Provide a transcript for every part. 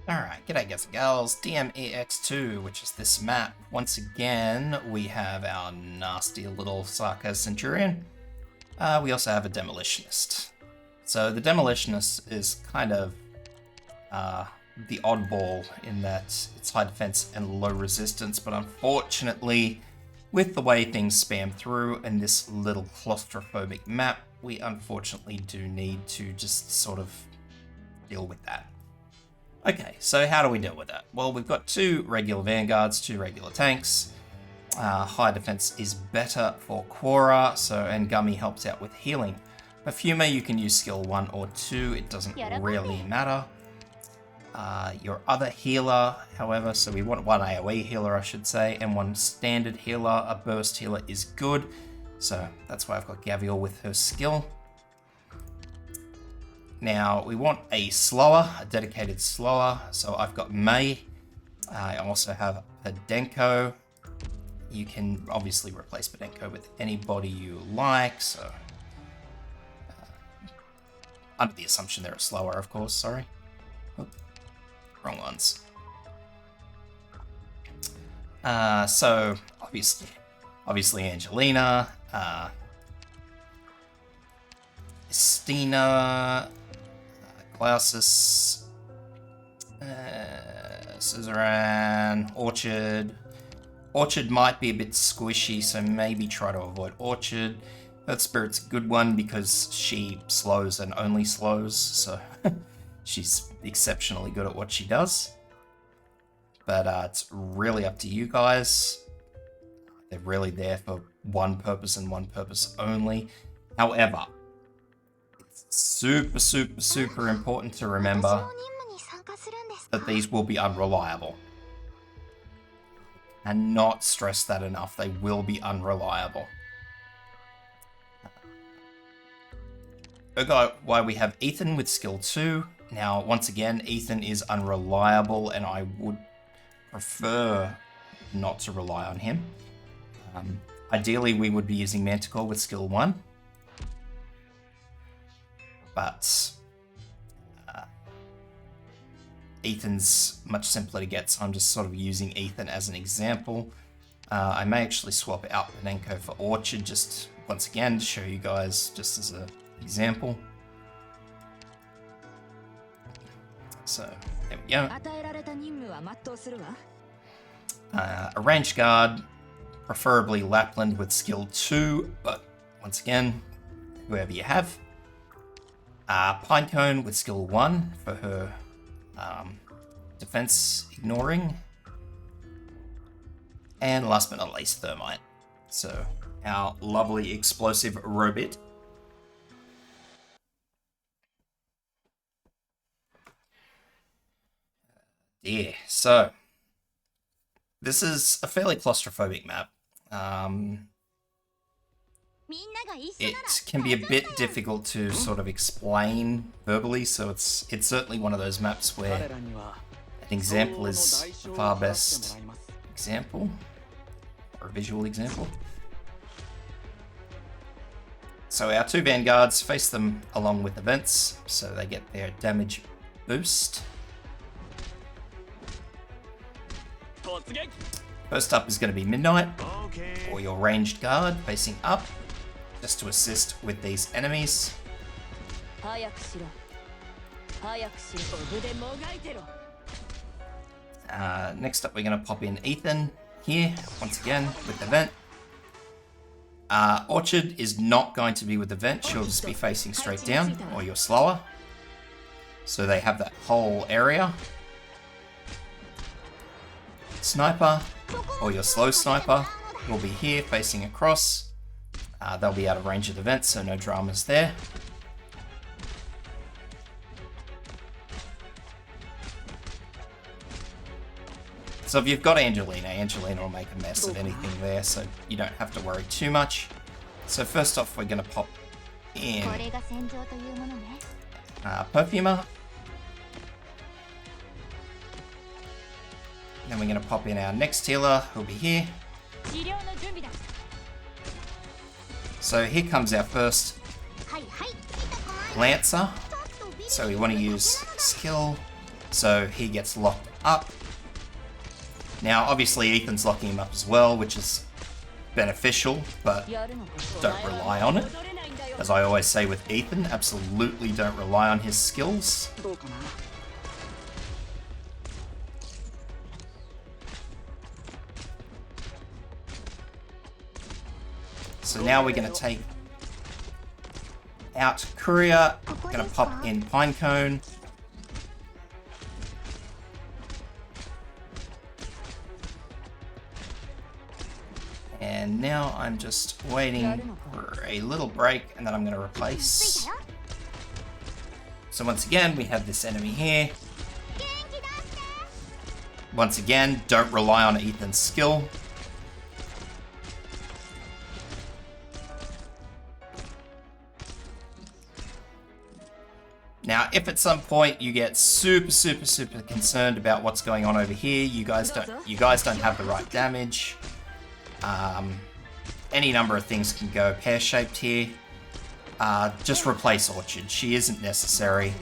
Alright, g'day guys and gals, DM-EX-2, which is this map. Once again, we have our nasty little Sarka Centurion. We also have a Demolitionist. So the Demolitionist is kind of the oddball in that it's high defense and low resistance, but unfortunately, with the way things spam through in this little claustrophobic map, we unfortunately do need to just sort of deal with that. Okay, so how do we deal with that? Well, we've got two regular vanguards, two regular tanks. High defense is better for Quora, and Gummy helps out with healing. Perfumer, you can use skill 1 or 2, it doesn't really matter. Your other healer, however, so we want one AoE healer, I should say, and one standard healer. A burst healer is good, so that's why I've got Gavial with her skill. Now, we want a slower, a dedicated slower, so I've got Mei. I also have Podenko. You can obviously replace Podenko with anybody you like, so... under the assumption they're slower, of course, sorry. Oop, wrong ones. So, obviously Angelina, Estina, Glausus, Suzerain, Orchard. Orchard might be a bit squishy, so maybe try to avoid Orchard. Earth Spirit's a good one because she slows and only slows, so she's exceptionally good at what she does. But it's really up to you guys. They're really there for one purpose and one purpose only. However, super, super, super important to remember that these will be unreliable. And not stress that enough, they will be unreliable. Okay, why we have Ethan with skill 2. Now, once again, Ethan is unreliable and I would prefer not to rely on him. Ideally, we would be using Manticore with skill 1. But Ethan's much simpler to get, so I'm just sort of using Ethan as an example. I may actually swap out Podenko for Orchard, just once again to show you guys, just as an example. So, there we go. A ranged guard, preferably Lapland with skill 2, but once again, whoever you have. Pinecone with skill 1 for her defense ignoring. And last but not least, Thermite. So, our lovely explosive robot. Yeah, so this is a fairly claustrophobic map. It can be a bit difficult to sort of explain verbally, so it's certainly one of those maps where an example is the far best example, or a visual example. So our two vanguards, face them along with events, so they get their damage boost. First up is going to be Midnight, or your ranged guard facing up, just to assist with these enemies. Next up we're going to pop in Ethan here, once again with the vent. Orchard is not going to be with the vent, she'll just be facing straight down, or you're slower. So they have that whole area. Sniper, or your slow sniper, will be here facing across. They'll be out of range of the vent, so no dramas there. So if you've got Angelina, Angelina will make a mess of anything there, so you don't have to worry too much. So first off, we're going to pop in Perfumer. Then we're going to pop in our next healer, who'll be here. So here comes our first Lancer. So we want to use skill So he gets locked up. Now, obviously, Ethan's locking him up as well, which is beneficial, but don't rely on it. As I always say with Ethan, absolutely don't rely on his skills. So now we're going to take out Courier, going to pop in Pinecone. And now I'm just waiting for a little break, and then I'm going to replace. So once again, we have this enemy here. Once again, don't rely on Ethan's skill. Now, if at some point you get super concerned about what's going on over here, you guys don't have the right damage. Any number of things can go pear-shaped here. Just replace Orchard. She isn't necessary.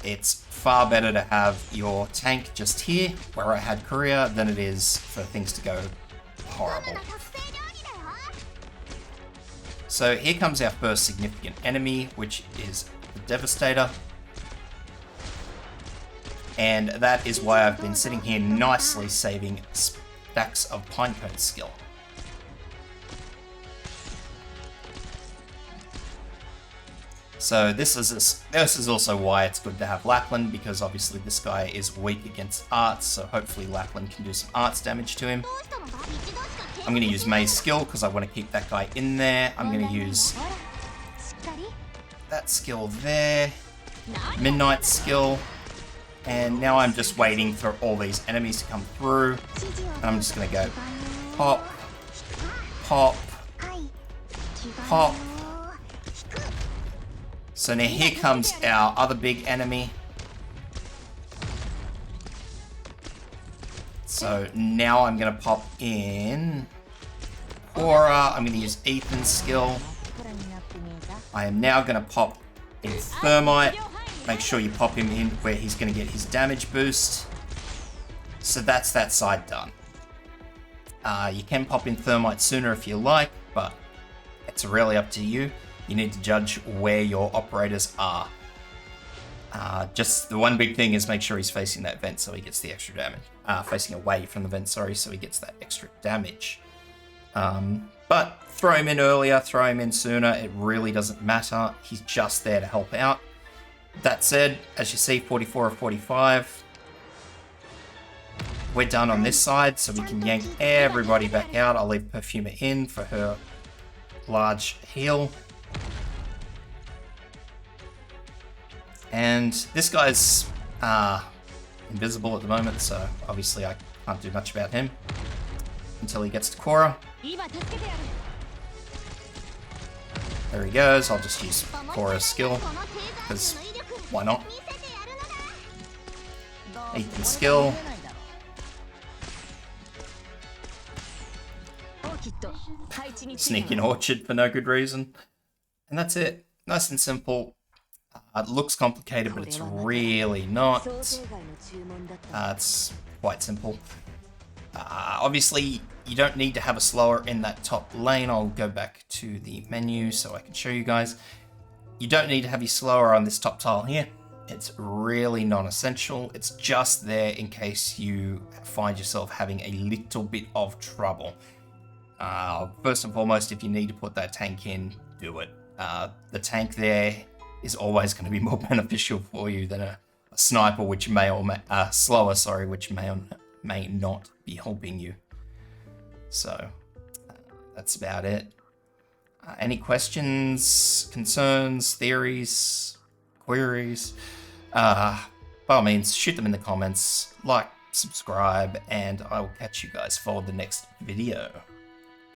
It's far better to have your tank just here, where I had Courier, than it is for things to go horrible. So here comes our first significant enemy, which is the Devastator. And that is why I've been sitting here nicely saving stacks of Pinecone skill. So this is also why it's good to have Lapland, because obviously this guy is weak against arts, so hopefully Lapland can do some arts damage to him. I'm going to use May's skill because I want to keep that guy in there. I'm going to use that skill there, Midnight's skill, and now I'm just waiting for all these enemies to come through. And I'm just going to go pop, pop, pop. So now here comes our other big enemy. So now I'm going to pop in Aura. I'm going to use Ethan's skill. I am now going to pop in Thermite. Make sure you pop him in where he's going to get his damage boost. So that's that side done. You can pop in Thermite sooner if you like, but it's really up to you. You need to judge where your operators are. Just the one big thing is make sure he's facing that vent so he gets the extra damage. Facing away from the vent, sorry, so he gets that extra damage. But throw him in earlier, throw him in sooner, it really doesn't matter. He's just there to help out. That said, as you see, 44 of 45. We're done on this side, so we can yank everybody back out. I'll leave Perfumer in for her large heal. And this guy's invisible at the moment, so obviously I can't do much about him until he gets to Korra. There he goes. I'll just use Korra's skill, because why not? Ethan's skill. Sneak in Orchard for no good reason. And that's it. Nice and simple. It looks complicated, but it's really not. It's quite simple. Obviously, you don't need to have a slower in that top lane. I'll go back to the menu so I can show you guys. You don't need to have your slower on this top tile here. It's really non-essential. It's just there in case you find yourself having a little bit of trouble. First and foremost, if you need to put that tank in, do it. The tank there is always going to be more beneficial for you than a sniper, which may or may slower, sorry, which may or may not be helping you. So that's about it. Any questions, concerns, theories, queries? By all means, shoot them in the comments. Like, subscribe, and I will catch you guys for the next video.